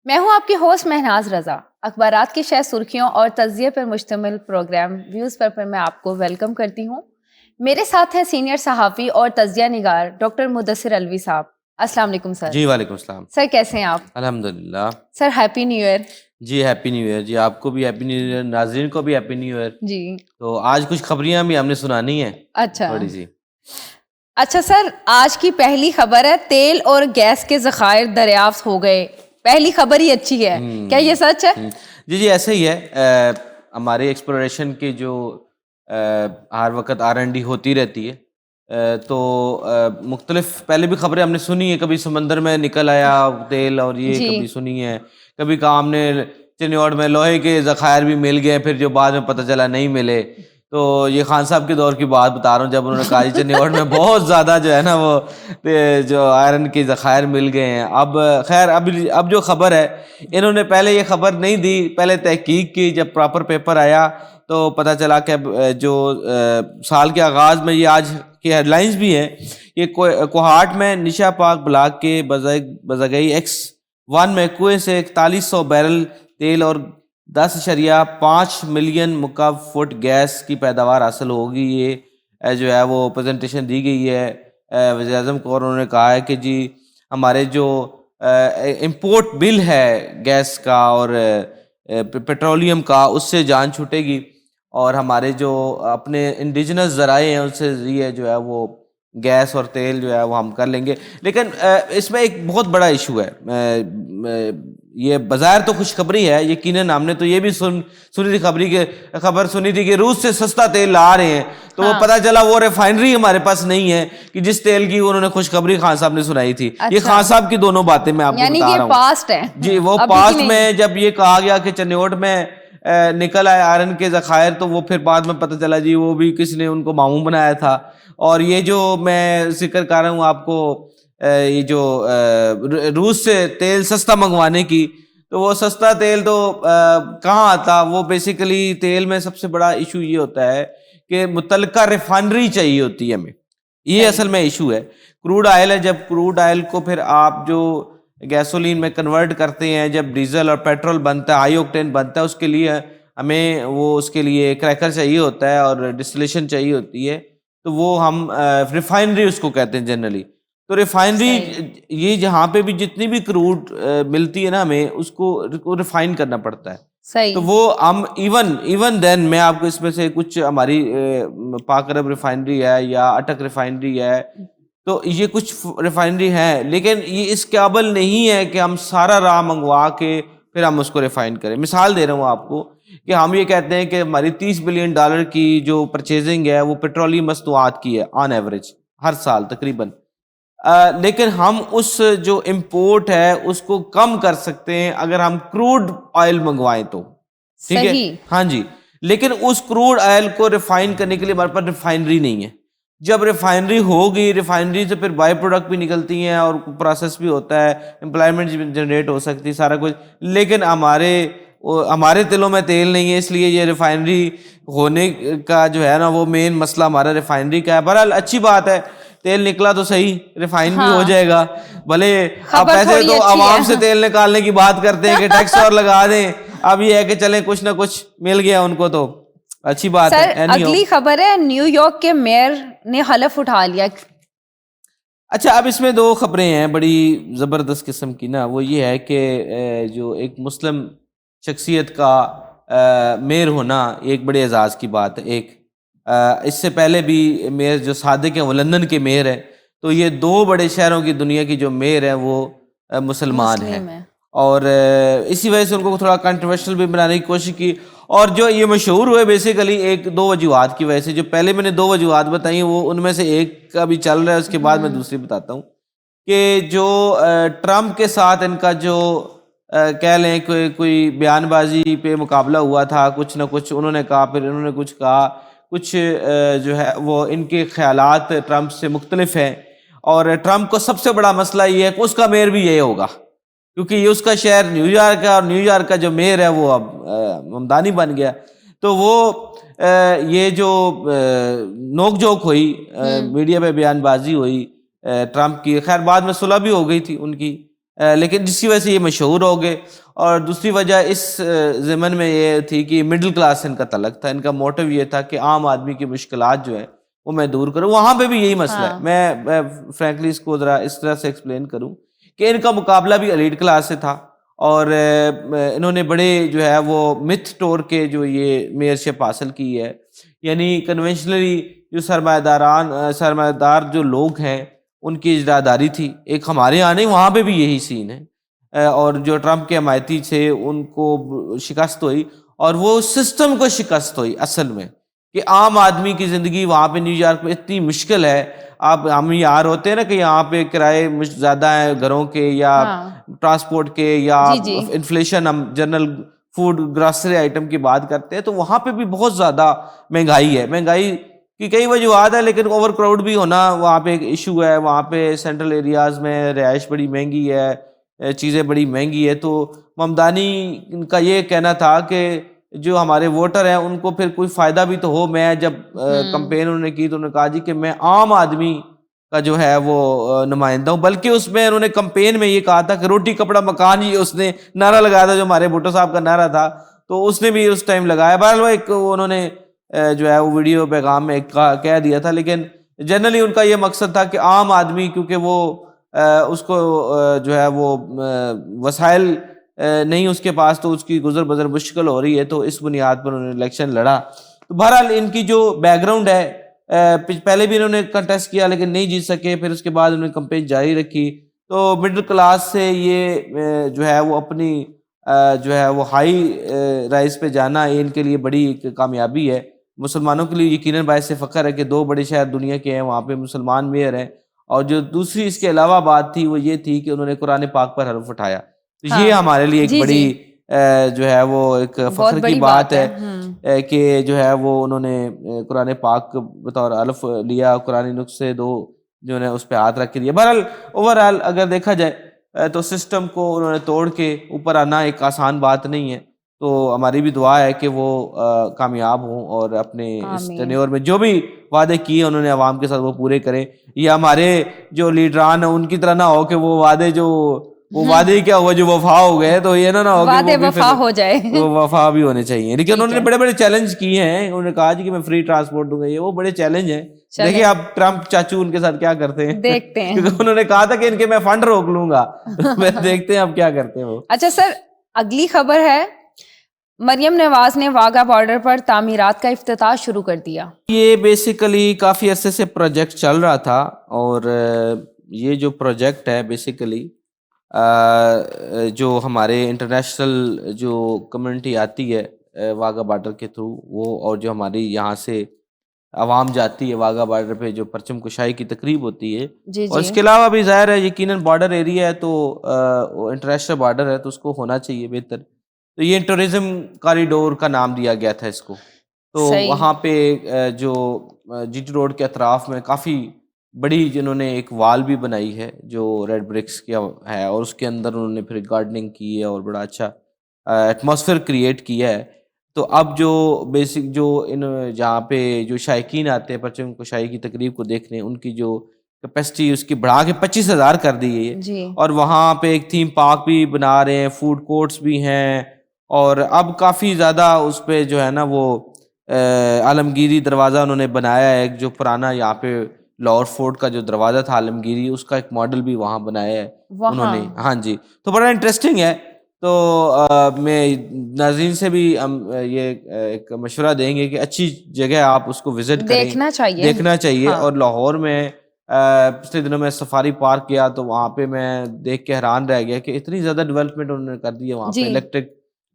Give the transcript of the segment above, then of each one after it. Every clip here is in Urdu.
میں ہوں آپ کی ہوسٹ مہناز رضا. اخبارات کی شہ سرخیوں اور تجزیے پر مشتمل پروگرام ویوز پر میں آپ کو ویلکم کرتی ہوں. میرے ساتھ ہیں سینئر صحافی اور تجزیہ نگار ڈاکٹر مدثر الوی صاحب. السلام علیکم سر. جی وعلیکم السلام. سر کیسے ہیں آپ؟ الحمدللہ. سر ہیپی نیو ایئر. جی ہیپی نیو ایئر. جی آپ کو بھی ہیپی نیو ایئر, ناظرین کو بھی ہیپی نیو ایئر. جی. تو آج کچھ خبریاں بھی ہم نے سنانی ہیں. اچھا تھوڑی سی. اچھا سر, آج کی پہلی خبر ہے تیل اور گیس کے ذخائر دریافت ہو گئے. پہلی خبر ہی اچھی ہے, کیا یہ سچ ہے؟ جی ایسے ہی ہے. ہماری ایکسپلوریشن کی جو ہر وقت R&D ہوتی رہتی ہے, تو مختلف پہلے بھی خبریں ہم نے سنی ہیں. کبھی سمندر میں نکل آیا تیل, اور یہ جی. کبھی سنی ہے. کبھی کہا ہم نے چنیوڑ میں لوہے کے ذخائر بھی مل گئے, پھر جو بعد میں پتہ چلا نہیں ملے. تو یہ خان صاحب کے دور کی بات بتا رہا ہوں, جب انہوں نے کہا چنیوڑ میں بہت زیادہ جو ہے نا وہ جو آئرن کے ذخائر مل گئے ہیں. اب خیر اب جو خبر ہے, انہوں نے پہلے یہ خبر نہیں دی, پہلے تحقیق کی. جب پراپر پیپر آیا تو پتہ چلا کہ جو سال کے آغاز میں, یہ آج کی ہیڈ لائنز بھی ہیں, یہ کوہاٹ میں نشا پاک بلاک کے بزگئی X1 میں کنویں سے 4100 بیرل تیل اور 10.5 ملین مکعب فٹ گیس کی پیداوار حاصل ہوگی. یہ جو ہے وہ پریزنٹیشن دی گئی ہے وزیر اعظم کو, اور انہوں نے کہا ہے کہ جی ہمارے جو امپورٹ بل ہے گیس کا اور پیٹرولیم کا, اس سے جان چھوٹے گی, اور ہمارے جو اپنے انڈیجنس ذرائع ہیں ان سے یہ جو ہے وہ گیس اور تیل جو ہے وہ ہم کر لیں گے. لیکن اس میں ایک بہت بڑا ایشو ہے. یہ بظاہر تو خوشخبری ہے, یقیناً ہم نے تو یہ بھی سنی تھی خبر سنی تھی کہ روس سے سستا تیل لا رہے ہیں. تو وہ پتہ چلا وہ ریفائنری ہمارے پاس نہیں ہے کہ جس تیل کی انہوں نے خوشخبری خان صاحب نے سنائی تھی. یہ خان صاحب کی دونوں باتیں میں آپ کو بتا رہا ہوں. پاسٹ ہے جی, وہ پاسٹ میں جب یہ کہا گیا کہ چنیوٹ میں نکل آئے آئرن کے ذخائر, تو وہ پھر بعد میں پتہ چلا جی وہ بھی کس نے ان کو معمول بنایا تھا. اور یہ جو میں ذکر کر رہا ہوں آپ کو, یہ جو روس سے تیل سستا منگوانے کی, تو وہ سستا تیل تو کہاں آتا. وہ بیسیکلی تیل میں سب سے بڑا ایشو یہ ہوتا ہے کہ متعلقہ ریفائنری چاہیے ہوتی ہے ہمیں. یہ اصل میں ایشو ہے. کروڈ آئل ہے, جب کروڈ آئل کو پھر آپ جو گیسولین میں کنورٹ کرتے ہیں, جب ڈیزل اور پیٹرول بنتا ہے, ہائی اوکٹین بنتا ہے, اس کے لیے ہمیں وہ اس کے لیے کریکر چاہیے ہوتا ہے اور ڈسٹلیشن چاہیے ہوتی ہے. تو وہ ہم ریفائنری اس کو کہتے ہیں جنرلی. تو ریفائنری یہ جہاں پہ بھی جتنی بھی کروڈ ملتی ہے نا ہمیں, اس کو ریفائن کرنا پڑتا ہے. تو وہ ہم ایون دین میں آپ کو اس میں سے کچھ ہماری پاک عرب ریفائنری ہے یا اٹک ریفائنری ہے, تو یہ کچھ ریفائنری ہیں, لیکن یہ اس قابل نہیں ہے کہ ہم سارا راہ منگوا کے پھر ہم اس کو ریفائن کریں. مثال دے رہا ہوں آپ کو کہ ہم یہ کہتے ہیں کہ ہماری $30 بلین کی جو پرچیزنگ ہے وہ پیٹرولیم مصنوعات کی ہے آن ایوریج ہر سال تقریباً, لیکن ہم اس جو امپورٹ ہے اس کو کم کر سکتے ہیں اگر ہم کروڈ آئل منگوائیں تو. ٹھیک ہے, ہاں جی. لیکن اس کروڈ آئل کو ریفائن کرنے کے لیے ہمارے پاس ریفائنری نہیں ہے. جب ریفائنری ہوگی, ریفائنری سے پھر بائی پروڈکٹ بھی نکلتی ہیں اور پروسیس بھی ہوتا ہے, امپلائمنٹ جنریٹ ہو سکتی ہے, سارا کچھ. لیکن ہمارے دلوں میں تیل نہیں ہے, اس لیے یہ ریفائنری ہونے کا جو ہے نا وہ مین مسئلہ ہمارا ریفائنری کا ہے. بہرحال اچھی بات ہے, تیل نکلا تو صحیح, ریفائن بھی ہو جائے گا. بھلے اب پیسے تو عوام سے تیل نکالنے کی بات کرتے ہیں کہ ٹیکس اور لگا دیں, اب یہ ہے کہ چلیں کچھ نہ کچھ مل گیا ان کو تو اچھی بات ہے. اگلی خبر ہے نیو یارک کے میئر نے حلف اٹھا لیا. اچھا, اب اس میں 2 خبریں ہیں بڑی زبردست قسم کی نا. وہ یہ ہے کہ جو ایک مسلم شخصیت کا میئر ہونا ایک بڑے اعزاز کی بات ہے. اس سے پہلے بھی میئر جو صادق ہیں وہ لندن کے میئر ہیں, تو یہ 2 بڑے شہروں کی دنیا کی جو میئر ہیں وہ مسلمان ہیں, اور اسی وجہ سے ان کو تھوڑا کنٹروورشل بھی بنانے کی کوشش کی. اور جو یہ مشہور ہوئے بیسیکلی 2 وجوہات کی وجہ سے. جو پہلے میں نے 2 وجوہات بتائی ہیں وہ ان میں سے ایک کا بھی چل رہا ہے, اس کے بعد میں دوسری بتاتا ہوں. کہ جو ٹرمپ کے ساتھ ان کا جو کہہ لیں کوئی بیان بازی پہ مقابلہ ہوا تھا, کچھ نہ کچھ انہوں نے کہا, پھر انہوں نے کچھ کہا, کچھ جو ہے وہ ان کے خیالات ٹرمپ سے مختلف ہیں. اور ٹرمپ کو سب سے بڑا مسئلہ یہ ہے کہ اس کا میئر بھی یہ ہوگا, کیونکہ یہ اس کا شہر نیو یارک ہے, اور نیو یارک کا جو میئر ہے وہ اب ممدانی بن گیا. تو وہ یہ جو نوک جھوک ہوئی, میڈیا پہ بیان بازی ہوئی ٹرمپ کی, خیر بعد میں صلح بھی ہو گئی تھی ان کی, لیکن جس کی وجہ سے یہ مشہور ہو گئے. اور دوسری وجہ اس ضمن میں یہ تھی کہ مڈل کلاس ان کا تعلق تھا. ان کا موٹو یہ تھا کہ عام آدمی کی مشکلات جو ہے وہ میں دور کروں. وہاں پہ بھی یہی مسئلہ ہے. میں فرینکلی اس کو ذرا اس طرح سے ایکسپلین کروں کہ ان کا مقابلہ بھی ایلیٹ کلاس سے تھا, اور انہوں نے بڑے جو ہے وہ متھ توڑ کے جو یہ میئرشپ حاصل کی ہے. یعنی کنونشنلی جو سرمایہ دار جو لوگ ہیں ان کی اجراداری تھی. ایک ہمارے یہاں نہیں, وہاں پہ بھی یہی سین ہے. اور جو ٹرمپ کے حمایتی تھے ان کو شکست ہوئی, اور وہ سسٹم کو شکست ہوئی اصل میں, کہ عام آدمی کی زندگی وہاں پہ نیو یارک میں اتنی مشکل ہے. ہم یار ہوتے ہیں نا کہ یہاں پہ کرائے زیادہ ہیں گھروں کے یا ٹرانسپورٹ کے یا انفلیشن, ہم جنرل فوڈ گراسری آئٹم کی بات کرتے ہیں, تو وہاں پہ بھی بہت زیادہ مہنگائی ہے. مہنگائی کی کئی وجوہات ہے, لیکن اوور کراؤڈ بھی ہونا وہاں پہ ایک ایشو ہے. وہاں پہ سینٹرل ایریاز میں رہائش بڑی مہنگی ہے, چیزیں بڑی مہنگی ہے. تو ممدانی کا یہ کہنا تھا کہ جو ہمارے ووٹر ہیں ان کو پھر کوئی فائدہ بھی تو ہو. میں جب کمپین انہوں نے کی تو انہوں نے کہا جی کہ میں عام آدمی کا جو ہے وہ نمائندہ ہوں. بلکہ اس میں انہوں نے کمپین میں یہ کہا تھا کہ روٹی کپڑا مکان, ہی اس نے نعرہ لگایا تھا جو ہمارے بھٹو صاحب کا نعرہ تھا, تو اس نے بھی اس ٹائم لگایا. بہرحال وہ ایک انہوں نے جو ہے وہ ویڈیو پیغام میں کہہ دیا تھا, لیکن جنرلی ان کا یہ مقصد تھا کہ عام آدمی کیونکہ وہ اس کو جو ہے وہ وسائل نہیں اس کے پاس, تو اس کی گزر بسر مشکل ہو رہی ہے, تو اس بنیاد پر انہوں نے الیکشن لڑا. تو بہرحال ان کی جو بیک گراؤنڈ ہے, پہلے بھی انہوں نے کنٹیسٹ کیا لیکن نہیں جیت سکے, پھر اس کے بعد انہوں نے کمپین جاری رکھی. تو مڈل کلاس سے یہ جو ہے وہ اپنی جو ہے وہ ہائی رائز پہ جانا ان کے لیے بڑی ایک کامیابی ہے. مسلمانوں کے لیے یقیناً باعث فخر ہے کہ 2 بڑے شہر دنیا کے ہیں, وہاں پہ مسلمان میئر ہیں. اور جو دوسری اس کے علاوہ بات تھی وہ یہ تھی کہ انہوں نے قرآن پاک پر حرف اٹھایا. تو یہ ہمارے لیے ایک بڑی جو ہے وہ ایک فخر کی بات ہے کہ جو ہے وہ انہوں نے قرآن پاک بطور الف لیا, قرآن نسخے 2 جو نے اس پہ ہاتھ رکھ کے دیا. بہرحال اوورآل اگر دیکھا جائے تو سسٹم کو انہوں نے توڑ کے اوپر آنا ایک آسان بات نہیں ہے. تو ہماری بھی دعا ہے کہ وہ کامیاب ہوں اور اپنے اس ٹینیور میں جو بھی وعدے کیے انہوں نے عوام کے ساتھ وہ پورے کریں. یہ ہمارے جو لیڈران ہیں ان کی طرح نہ ہو کہ وہ وعدے وہ وعدے کیا ہوا جو وفا ہو گئے, تو یہ نہ ہو کہ وہ وفا ہو جائے, وہ وفا بھی ہونے چاہیے. لیکن انہوں نے بڑے بڑے چیلنج کیے ہیں. انہوں نے کہا جی کہ میں فری ٹرانسپورٹ دوں گا, یہ وہ بڑے چیلنج ہیں. دیکھیے اب ٹرمپ چاچو ان کے ساتھ کیا کرتے ہیں, دیکھتے ہیں. کیونکہ انہوں نے کہا تھا کہ ان کے میں فنڈ روک لوں گا, دیکھتے ہیں اب کیا کرتے ہیں وہ. اچھا سر, اگلی خبر ہے مریم نواز نے واگا بارڈر پر تعمیرات کا افتتاح شروع کر دیا. یہ بیسیکلی کافی عرصے سے پروجیکٹ چل رہا تھا, اور یہ جو پروجیکٹ ہے بیسیکلی جو ہمارے انٹرنیشنل جو کمیونٹی آتی ہے واگا بارڈر کے تھرو وہ, اور جو ہماری یہاں سے عوام جاتی ہے واگا بارڈر پہ جو پرچم کشائی کی تقریب ہوتی ہے, اور اس کے علاوہ بھی ظاہر ہے یقیناً بارڈر ایریا ہے تو انٹرنیشنل بارڈر ہے تو اس کو ہونا چاہیے بہتر. تو یہ ٹورزم کاریڈور کا نام دیا گیا تھا اس کو. تو وہاں پہ جو جی ٹی روڈ کے اطراف میں کافی بڑی جنہوں نے ایک وال بھی بنائی ہے جو ریڈ برکس کیا ہے, اور اس کے اندر انہوں نے پھر گارڈننگ کی ہے اور بڑا اچھا ایٹماسفیئر کریٹ کیا ہے. تو اب جو بیسک جو جہاں پہ جو شائقین آتے ہیں پرچم کشائی کی تقریب کو دیکھنے, ان کی جو کیپیسٹی اس کی بڑھا کے 25,000 کر دی ہے, اور وہاں پہ ایک تھیم پارک بھی بنا رہے ہیں, فوڈ کورٹس بھی ہیں, اور اب کافی زیادہ اس پہ جو ہے نا وہ عالمگیری دروازہ انہوں نے بنایا ہے, ایک جو پرانا یہاں پہ لاہور فورٹ کا جو دروازہ تھا عالمگیری, اس کا ایک ماڈل بھی وہاں بنایا ہے انہوں نے. ہاں جی, تو بڑا انٹرسٹنگ ہے. تو میں ناظرین سے بھی یہ ایک مشورہ دیں گے کہ اچھی جگہ آپ اس کو وزٹ کریں, دیکھنا چاہیے. اور لاہور میں پچھلے دنوں میں سفاری پارک گیا تو وہاں پہ میں دیکھ کے حیران رہ گیا کہ اتنی زیادہ ڈیولپمنٹ انہوں نے کر دی ہے. وہاں پہ الیکٹرک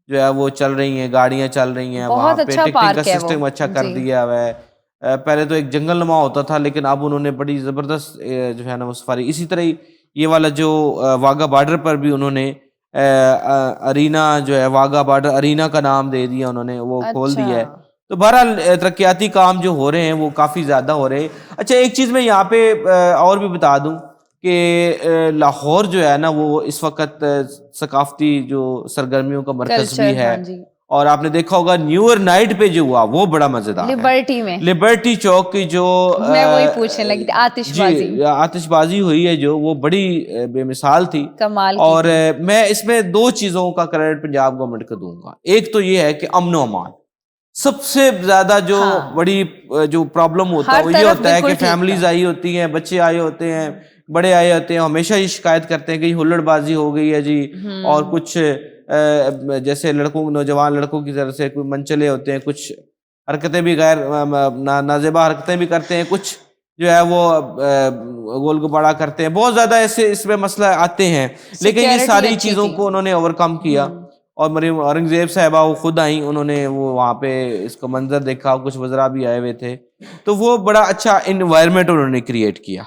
جو ہے وہ چل رہی ہیں, گاڑیاں چل رہی ہیں, وہاں پہ ٹکٹنگ کا سسٹم اچھا کر دیا ہوا ہے. پہلے تو ایک جنگل نما ہوتا تھا, لیکن اب انہوں نے بڑی زبردست جو ہے نا وہ سفاری. اسی طرح یہ والا جو واگا بارڈر پر بھی انہوں نے ارینا جو ہے واگا بارڈر ارینا کا نام دے دیا انہوں نے, وہ کھول دیا ہے. تو بہرحال ترقیاتی کام جو ہو رہے ہیں وہ کافی زیادہ ہو رہے ہیں. اچھا ایک چیز میں یہاں پہ اور بھی بتا دوں کہ لاہور جو ہے نا وہ اس وقت ثقافتی جو سرگرمیوں کا مرکز بھی ہے, اور آپ نے دیکھا ہوگا نیو ایئر نائٹ پہ جو ہوا وہ بڑا مزیدار ہے، لبرٹی میں، لبرٹی چوک کی جو میں وہی پوچھنے لگی تھی، آتش بازی جی آتش بازی ہوئی ہے جو، وہ بڑی بے مثال تھی. کمال اور کی میں اس میں دو چیزوں کا کریڈٹ پنجاب گورنمنٹ کو دوں گا. ایک تو یہ ہے کہ امن و امان، سب سے زیادہ جو بڑی جو پرابلم ہوتا ہے وہ یہ ہوتا ہے کہ فیملیز آئی ہوتی ہیں، بچے آئے ہوتے ہیں، بڑے آئے ہوتے ہیں، ہمیشہ یہ شکایت کرتے ہیں کہ ہلڑ بازی ہو گئی ہے جی، اور کچھ جیسے لڑکوں نوجوان لڑکوں کی طرف سے کوئی منچلے ہوتے ہیں، کچھ حرکتیں بھی غیر نازیبا حرکتیں بھی کرتے ہیں، کچھ جو ہے وہ گول گپاڑا کرتے ہیں، بہت زیادہ ایسے اس میں مسئلہ آتے ہیں. لیکن یہ ساری چیزوں کو انہوں نے اوور کم کیا. اور مریم اورنگزیب صاحبہ وہ خود آئیں، انہوں نے وہ وہاں پہ اس کا منظر دیکھا، کچھ وزراء بھی آئے ہوئے تھے، تو وہ بڑا اچھا انوائرمنٹ انہوں نے کریٹ کیا.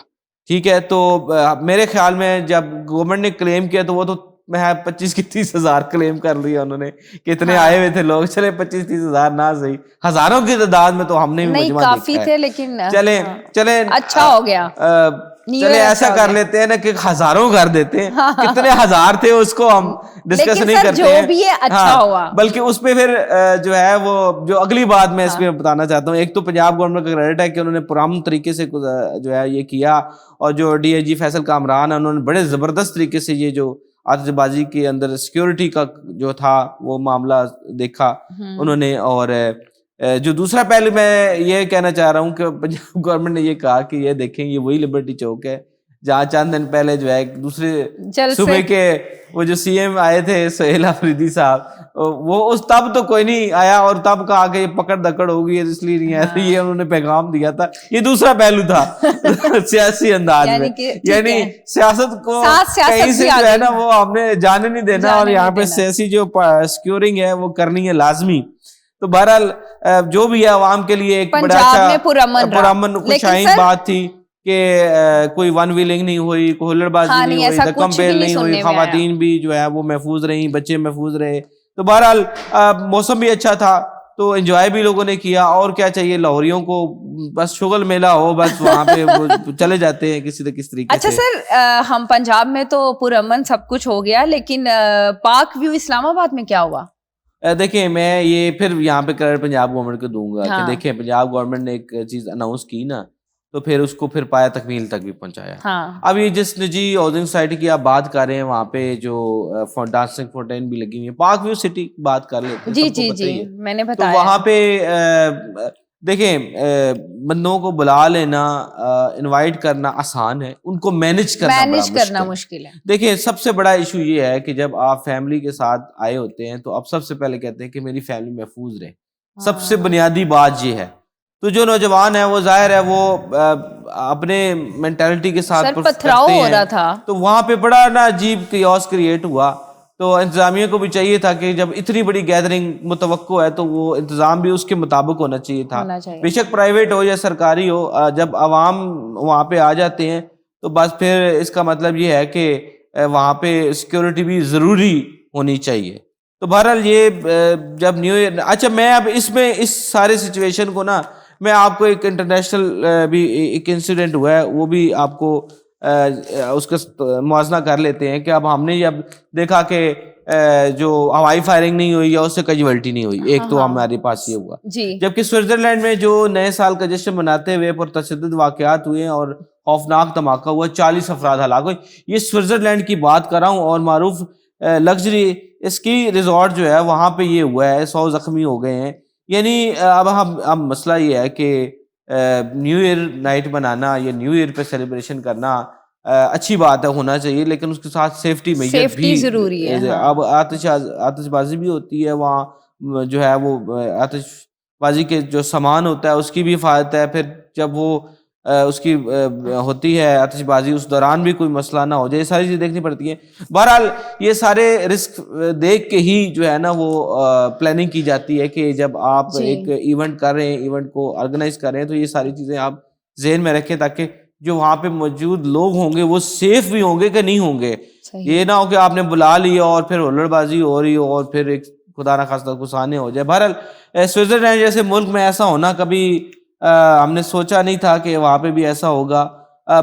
ٹھیک ہے، تو میرے خیال میں جب گورنمنٹ نے کلیم کیا تو وہ تو میں 25 کی 30 ہزار کلیم کر لیا انہوں نے کہ اتنے آئے ہوئے تھے لوگ. چلے 25-30 ہزار نہ صحیح، ہزاروں کی تعداد میں تو ہم نے بھی مجمع کافی دیکھا تھے، ہے. لیکن چلیں اچھا ہو گیا، چلے ایسا کر لیتے ہیں نا کہ ہزاروں کر دیتے ہیں، کتنے ہزار تھے اس کو ہم ڈسکس نہیں کرتے ہیں. ہاں، بلکہ اس پہ پھر جو ہے وہ جو اگلی بات میں اس پہ بتانا چاہتا ہوں، ایک تو پنجاب گورنمنٹ کا کریڈٹ ہے کہ انہوں نے پرامن طریقے سے جو ہے یہ کیا، اور جو ڈی آئی جی فیصل کامران ہے انہوں نے بڑے زبردست طریقے سے یہ جو آتش بازی کے اندر سیکیورٹی کا جو تھا وہ معاملہ دیکھا انہوں نے. اور جو دوسرا پہلو میں یہ کہنا چاہ رہا ہوں کہ پنجاب گورنمنٹ نے یہ کہا کہ یہ دیکھیں یہ وہی لبرٹی چوک ہے جہاں چند دن پہلے جو ہے دوسرے صوبے کے وہ جو سی ایم آئے تھے سہیل آفریدی صاحب، وہ اس تب تو کوئی نہیں آیا اور تب کہا کہ یہ پکڑ دکڑ ہو گئی ہے اس لیے نہیں آیا. یہ انہوں نے پیغام دیا تھا. یہ دوسرا پہلو تھا سیاسی انداز میں، یعنی سیاست کو کہیں سے جو ہے نا وہ ہم نے جانے نہیں دینا، اور یہاں پہ سیاسی جو سیکیورنگ ہے وہ کرنی ہے لازمی. تو بہرحال جو بھی ہے عوام کے لیے ایک بڑا اچھا پرامن خوشائن بات تھی کہ کوئی ون ویلنگ نہیں ہوئی، کوئی ہلڑ بازی نہیں ہوئی، دکم بیل نہیں ہوئی، خواتین بھی جو ہے وہ محفوظ رہیں، بچے محفوظ رہے. تو بہرحال موسم بھی اچھا تھا تو انجوائے بھی لوگوں نے کیا. اور کیا چاہیے لاہوریوں کو، بس شغل میلہ ہو، بس وہاں پہ چلے جاتے ہیں کسی نہ کسی طریقے سے. اچھا سر، ہم پنجاب میں تو پرامن سب کچھ ہو گیا، لیکن پاک ویو اسلام آباد میں کیا ہوا؟ دیکھیں میں یہ پھر یہاں پہ کریڈٹ پنجاب گورنمنٹ کو دوں گا کہ دیکھیں پنجاب گورنمنٹ نے ایک چیز اناؤنس کی نا، تو پھر اس کو پھر پایا تکمیل تک بھی پہنچایا. اب یہ جس نجی ہاؤسنگ سوسائٹی کی آپ بات کر رہے ہیں، وہاں پہ جو ڈانسنگ فاؤنٹین بھی لگی ہوئی ہے، پاک ویو سٹی کی بات کر لیتے ہیں، جی میں نے بتایا. تو وہاں پہ دیکھیں بندوں کو بلا لینا، انوائٹ کرنا آسان ہے، ان کو مینج کرنا مشکل ہے. دیکھیں سب سے بڑا ایشو یہ ہے کہ جب آپ فیملی کے ساتھ آئے ہوتے ہیں تو آپ سب سے پہلے کہتے ہیں کہ میری فیملی محفوظ رہے. سب سے بنیادی بات یہ ہے. تو جو نوجوان ہے وہ ظاہر ہے وہ اپنے مینٹالٹی کے ساتھ پتھراؤ ہو رہا تھا، تو وہاں پہ بڑا نا عجیب کیوس کریٹ ہوا. تو انتظامیہ کو بھی چاہیے تھا کہ جب اتنی بڑی گیدرنگ متوقع ہے تو وہ انتظام بھی اس کے مطابق ہونا چاہیے تھا. بے شک پرائیویٹ ہو یا سرکاری ہو، جب عوام وہاں پہ آ جاتے ہیں تو بس پھر اس کا مطلب یہ ہے کہ وہاں پہ سیکیورٹی بھی ضروری ہونی چاہیے. تو بہرحال یہ جب نیو ایئر، اچھا میں اب اس میں اس سارے سچویشن کو نا میں آپ کو ایک انٹرنیشنل بھی ایک انسیڈنٹ ہوا ہے وہ بھی آپ کو اس کا موازنہ کر لیتے ہیں کہ اب ہم نے جب دیکھا کہ جو ہوائی فائرنگ نہیں ہوئی یا اس سے کیجویلٹی نہیں ہوئی، ایک تو ہمارے پاس یہ ہوا. جبکہ سوئٹزرلینڈ میں جو نئے سال کا جشن مناتے ہوئے پرتشدد واقعات ہوئے اور خوفناک دھماکہ ہوا، 40 افراد ہلاک ہوئے. یہ سوئٹزرلینڈ کی بات کر رہا ہوں، اور معروف لگژری اسکی ریزورٹ جو ہے وہاں پہ یہ ہوا ہے، 100 زخمی ہو گئے ہیں. یعنی اب مسئلہ یہ ہے کہ نیو ایئر نائٹ بنانا یا نیو ایئر پہ سیلیبریشن کرنا اچھی بات ہے، ہونا چاہیے، لیکن اس کے ساتھ سیفٹی میجر بھی ضروری ہے. اب آتش بازی بھی ہوتی ہے وہاں، جو ہے وہ آتش بازی کے جو سامان ہوتا ہے اس کی بھی حفاظت ہے. پھر جب وہ اس کی ہوتی ہے آتش بازی، اس دوران بھی کوئی مسئلہ نہ ہو جائے، یہ ساری چیزیں دیکھنی پڑتی ہیں. بہرحال یہ سارے رسک دیکھ کے ہی جو ہے نا وہ پلاننگ کی جاتی ہے کہ جب آپ ایک ایونٹ کر رہے ہیں، ایونٹ کو آرگنائز کر رہے ہیں، تو یہ ساری چیزیں آپ ذہن میں رکھیں تاکہ جو وہاں پہ موجود لوگ ہوں گے وہ سیف بھی ہوں گے کہ نہیں ہوں گے. یہ نہ ہو کہ آپ نے بلا لیا اور پھر ہلڑ بازی ہو رہی ہو اور پھر ایک خدا نہ خواستہ غصانے ہو جائے. بہرحال سوئٹزرلینڈ جیسے ملک میں ایسا ہونا کبھی ہم نے سوچا نہیں تھا کہ وہاں پہ بھی ایسا ہوگا.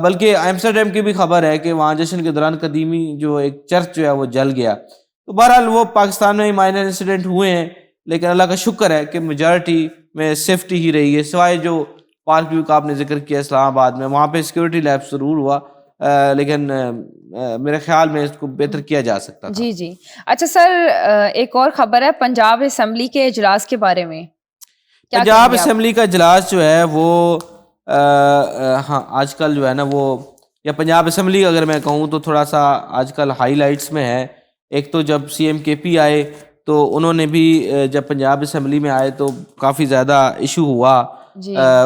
بلکہ ایمسٹرڈیم کی بھی خبر ہے کہ وہاں جشن کے دوران قدیمی جو ایک چرچ جو ہے وہ جل گیا. تو بہرحال وہ پاکستان میں مائنر انسیڈنٹ ہوئے ہیں، لیکن اللہ کا شکر ہے کہ میجارٹی میں سیفٹی ہی رہی ہے, سوائے جو پارک ویو کا آپ نے ذکر کیا اسلام آباد میں, وہاں پہ سیکورٹی لیپس ضرور ہوا, لیکن میرے خیال میں اس کو بہتر کیا جا سکتا تھا. جی جی. اچھا سر, ایک اور خبر ہے پنجاب اسمبلی کے اجلاس کے بارے میں. پنجاب اسمبلی کا اجلاس جو ہے وہ ہاں آج کل جو ہے نا وہ, یا پنجاب اسمبلی اگر میں کہوں تو تھوڑا سا آج کل ہائی لائٹس میں ہے. ایک تو جب سی ایم کے پی آئے تو انہوں نے بھی جب پنجاب اسمبلی میں آئے تو کافی زیادہ ایشو ہوا.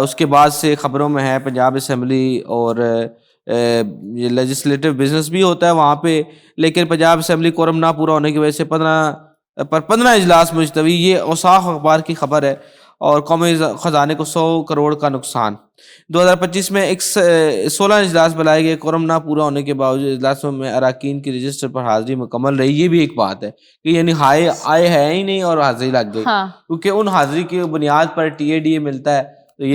اس کے بعد سے خبروں میں ہے پنجاب اسمبلی اور یہ لیجسلیٹو بزنس بھی ہوتا ہے وہاں پہ, لیکن پنجاب اسمبلی کورم نہ پورا ہونے کی وجہ سے 15 اجلاس ملتوی. یہ اوساخ اخبار کی خبر ہے. اور قومی خزانے کو 100 کروڑ کا نقصان. 2025 میں 16 اجلاس بلائے گئے, کورم نہ پورا ہونے کے باوجود اجلاسوں میں اراکین کی رجسٹر پر حاضری مکمل رہی. یہ بھی ایک بات ہے کہ یعنی آئے ہے ہی نہیں اور حاضری لگ گئی, کیونکہ ان حاضری کی بنیاد پر ٹی اے ڈی اے ملتا ہے, تو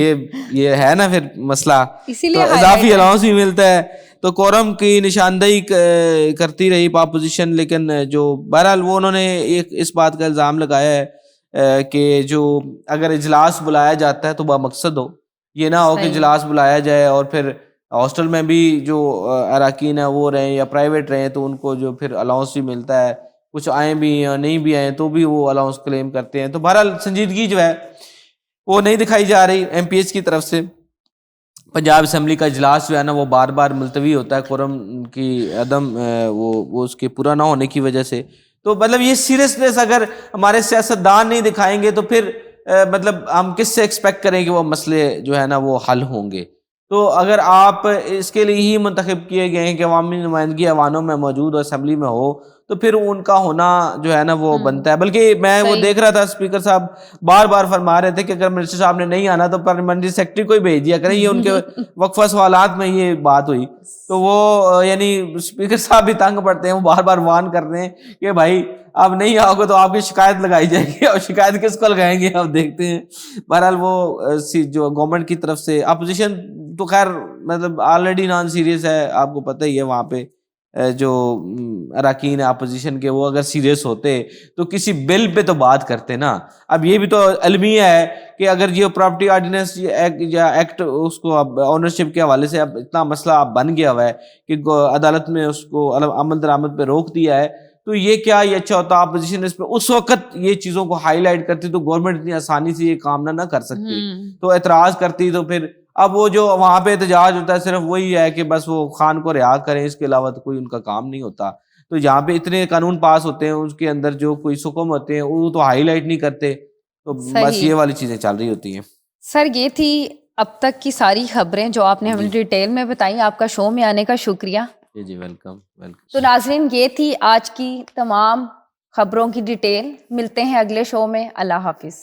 یہ ہے نا پھر مسئلہ, تو اضافی الاؤنس بھی ملتا ہے. تو کورم کی نشاندہی کرتی رہی اپوزیشن, لیکن جو بہرحال وہ انہوں نے اس بات کا الزام لگایا ہے کہ جو اگر اجلاس بلایا جاتا ہے تو بمقصد ہو, یہ نہ ہو کہ اجلاس بلایا جائے اور پھر ہاسٹل میں بھی جو اراکین ہیں وہ رہیں یا پرائیویٹ رہیں تو ان کو جو پھر الاؤنس بھی ملتا ہے, کچھ آئیں بھی یا نہیں بھی آئیں تو بھی وہ الاؤنس کلیم کرتے ہیں. تو بہرحال سنجیدگی جو ہے وہ نہیں دکھائی جا رہی ایم پی ایچ کی طرف سے. پنجاب اسمبلی کا اجلاس جو ہے نا وہ بار بار ملتوی ہوتا ہے کورم کی عدم وہ اس کے پورا نہ ہونے کی وجہ سے. تو مطلب یہ سیریسنیس اگر ہمارے سیاستدان نہیں دکھائیں گے تو پھر مطلب ہم کس سے ایکسپیکٹ کریں کہ وہ مسئلے جو ہے نا وہ حل ہوں گے. تو اگر آپ اس کے لیے ہی منتخب کیے گئے ہیں کہ عوامی نمائندگی ایوانوں میں موجود ہو, اسمبلی میں ہو, تو پھر ان کا ہونا جو ہے نا وہ بنتا ہے. بلکہ میں وہ دیکھ رہا تھا اسپیکر صاحب بار بار فرما رہے تھے کہ اگر منسٹر صاحب نے نہیں آنا تو پارلیمنٹری سیکرٹری کو ہی بھیج دیا کریں. یہ ان کے وقفہ سوالات میں یہ بات ہوئی, تو وہ یعنی اسپیکر صاحب بھی تنگ پڑتے ہیں, وہ بار بار وارن کرتے ہیں کہ بھائی آپ نہیں آؤ گے تو آپ کی شکایت لگائی جائے گی, اور شکایت کس کو لگائیں گے آپ دیکھتے ہیں. بہرحال وہ جو گورنمنٹ کی طرف سے اپوزیشن تو خیر مطلب آلریڈی نان سیریس ہے, آپ کو پتہ ہی ہے وہاں پہ جو اراکین اپوزیشن کے وہ اگر سیریس ہوتے تو کسی بل پہ تو بات کرتے نا. اب یہ بھی تو المیہ ہے کہ اگر یہ پراپرٹی آرڈیننس یا ایکٹ اس کو اب اونرشپ کے حوالے سے اب اتنا مسئلہ اب بن گیا ہوا ہے کہ عدالت میں اس کو عمل درآمد پہ روک دیا ہے, تو یہ کیا یہ اچھا ہوتا اپوزیشن اس پہ اس وقت یہ چیزوں کو ہائی لائٹ کرتی تو گورنمنٹ اتنی آسانی سے یہ کام نہ کر سکتی, تو اعتراض کرتی. تو پھر اب وہ جو وہاں پہ احتجاج ہوتا ہے صرف وہی ہے کہ بس وہ خان کو رہا کریں, اس کے علاوہ تو کوئی ان کا کام نہیں ہوتا. تو جہاں پہ اتنے قانون پاس ہوتے ہیں اس کے اندر جو کوئی حکم ہوتے ہیں وہ تو ہائی لائٹ نہیں کرتے, تو بس یہ والی چیزیں چل رہی ہوتی ہیں. سر یہ تھی اب تک کی ساری خبریں جو آپ نے ہمیں ڈیٹیل میں بتائیں. آپ کا شو میں آنے کا شکریہ. جی ویلکم. تو ناظرین یہ تھی آج کی تمام خبروں کی ڈیٹیل. ملتے ہیں اگلے شو میں. اللہ حافظ.